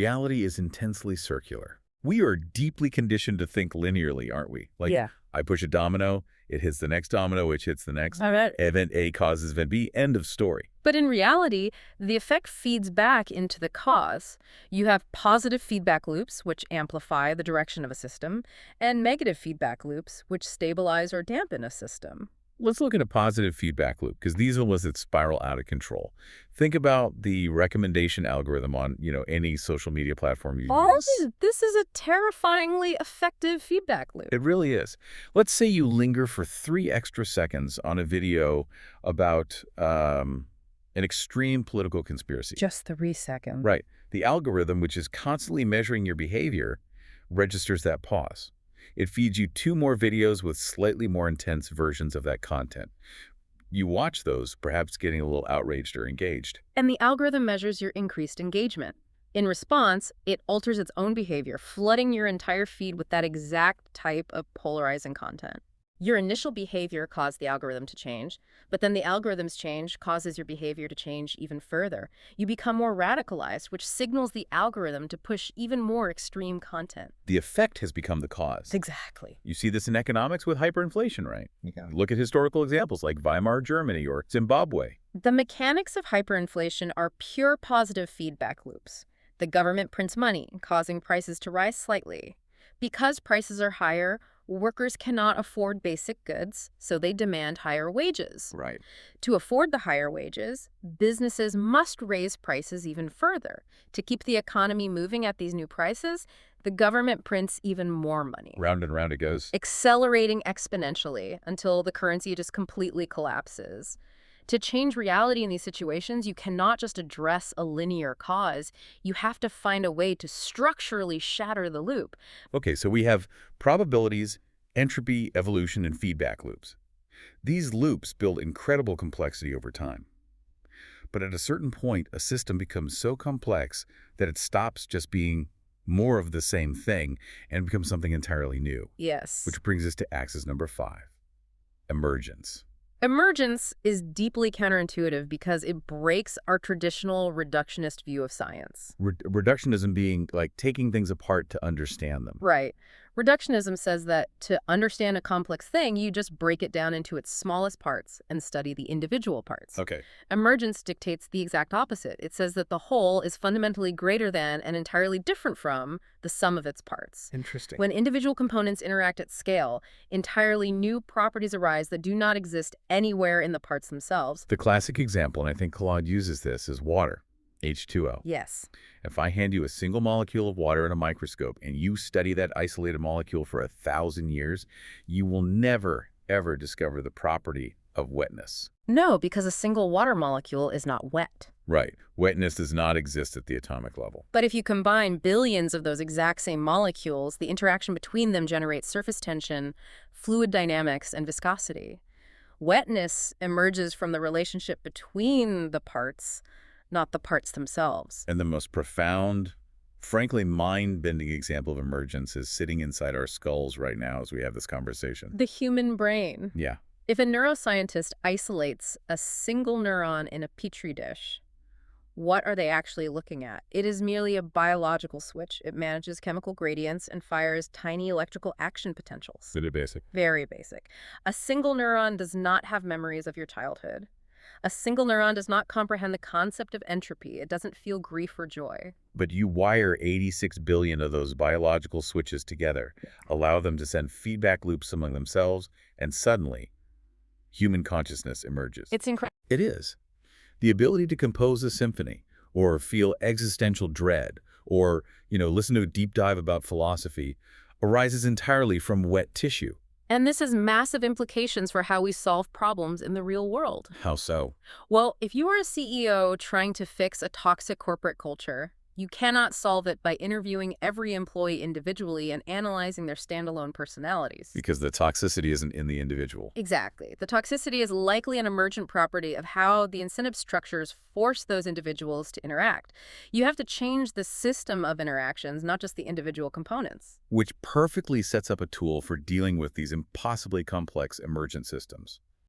Reality is intensely circular. We are deeply conditioned to think linearly, aren't we? Like, Yeah. I push a domino, it hits the next domino, which hits the next. I bet. Event A causes event B, end of story. But in reality, the effect feeds back into the cause. You have positive feedback loops, which amplify the direction of a system, and negative feedback loops, which stabilize or dampen a system. Let's look at a positive feedback loop, because these are ones that spiral out of control. Think about the recommendation algorithm on, any social media platform you use. This is a terrifyingly effective feedback loop. It really is. Let's say you linger for 3 extra seconds on a video about an extreme political conspiracy. Just 3 seconds. Right. The algorithm, which is constantly measuring your behavior, registers that pause. It feeds you 2 more videos with slightly more intense versions of that content. You watch those, perhaps getting a little outraged or engaged. And the algorithm measures your increased engagement. In response, it alters its own behavior, flooding your entire feed with that exact type of polarizing content. Your initial behavior caused the algorithm to change, but then the algorithm's change causes your behavior to change even further. You become more radicalized, which signals the algorithm to push even more extreme content. The effect has become the cause. Exactly. You see this in economics with hyperinflation, right? Yeah. Look at historical examples like Weimar Germany or Zimbabwe. The mechanics of hyperinflation are pure positive feedback loops. The government prints money, causing prices to rise slightly. Because prices are higher, workers cannot afford basic goods, so they demand higher wages. Right. To afford the higher wages, businesses must raise prices even further. To keep the economy moving at these new prices, the government prints even more money. Round and round it goes. Accelerating exponentially until the currency just completely collapses. To change reality in these situations, you cannot just address a linear cause. You have to find a way to structurally shatter the loop. Okay, so we have probabilities, entropy, evolution, and feedback loops. These loops build incredible complexity over time. But at a certain point, a system becomes so complex that it stops just being more of the same thing and becomes something entirely new. Yes. Which brings us to axis number 5, emergence. Emergence is deeply counterintuitive because it breaks our traditional reductionist view of science. Reductionism being like taking things apart to understand them. Right. Reductionism says that to understand a complex thing, you just break it down into its smallest parts and study the individual parts. Okay. Emergence dictates the exact opposite. It says that the whole is fundamentally greater than and entirely different from the sum of its parts. Interesting. When individual components interact at scale, entirely new properties arise that do not exist anywhere in the parts themselves. The classic example, and I think Claude uses this, is water, H2O. Yes. If I hand you a single molecule of water in a microscope and you study that isolated molecule for 1,000 years, you will never, ever discover the property of wetness. No, because a single water molecule is not wet. Right. Wetness does not exist at the atomic level. But if you combine billions of those exact same molecules, the interaction between them generates surface tension, fluid dynamics, and viscosity. Wetness emerges from the relationship between the parts, not the parts themselves. And the most profound, frankly mind-bending example of emergence is sitting inside our skulls right now as we have this conversation. The human brain. Yeah. If a neuroscientist isolates a single neuron in a petri dish, what are they actually looking at? It is merely a biological switch. It manages chemical gradients and fires tiny electrical action potentials. Very basic. Very basic. A single neuron does not have memories of your childhood. A single neuron does not comprehend the concept of entropy. It doesn't feel grief or joy. But you wire 86 billion of those biological switches together, allow them to send feedback loops among themselves, and suddenly, human consciousness emerges. It's incredible. It is. The ability to compose a symphony, or feel existential dread, or, listen to a deep dive about philosophy, arises entirely from wet tissue. And this has massive implications for how we solve problems in the real world. How so? Well, if you are a CEO trying to fix a toxic corporate culture, you cannot solve it by interviewing every employee individually and analyzing their standalone personalities. Because the toxicity isn't in the individual. Exactly. The toxicity is likely an emergent property of how the incentive structures force those individuals to interact. You have to change the system of interactions, not just the individual components. Which perfectly sets up a tool for dealing with these impossibly complex emergent systems.